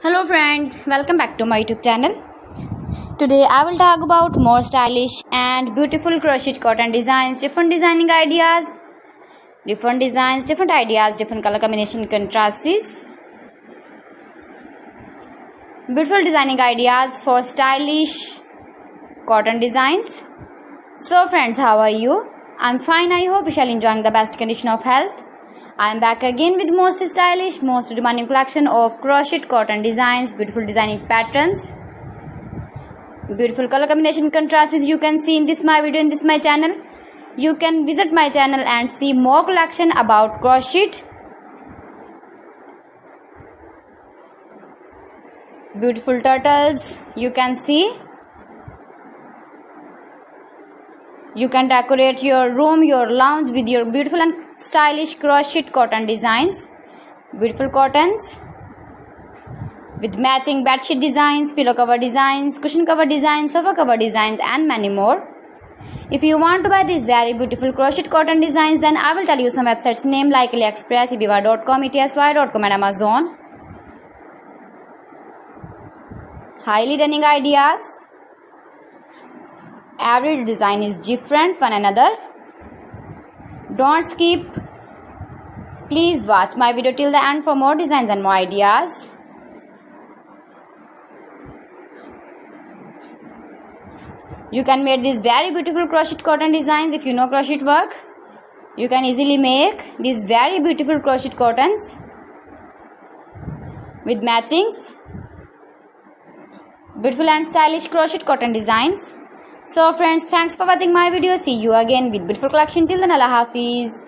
Hello friends, welcome back to my YouTube channel. Today I will talk about more stylish and beautiful crocheted cotton designs, different designing ideas, different designs, different ideas, different color combination contrasts, beautiful designing ideas for stylish cotton designs. So friends, how are you? I'm fine. I hope you shall enjoying the best condition of health. I am back again with most stylish, most demanding collection of crocheted cotton designs, beautiful designing patterns, beautiful color combination contrasts you can see in this my video, in this my channel. You can visit my channel and see more collection about crochet. Beautiful turtles you can see. You can decorate your room, your lounge with your beautiful and stylish crocheted cotton designs. Beautiful cottons with matching bedsheet designs, pillow cover designs, cushion cover designs, sofa cover designs and many more. If you want to buy these very beautiful crocheted cotton designs, then I will tell you some websites name like AliExpress, ibiva.com, etsy.com and Amazon. Highly running ideas. Every design is different one another. Don't skip. Please watch my video till the end for more designs and more ideas. You can make these very beautiful crochet cotton designs. If you know crochet work, you can easily make these very beautiful crochet cottons with matchings. Beautiful and stylish crochet cotton designs. So friends, thanks for watching my video. See you again with beautiful collection. Till then, Allah Hafiz.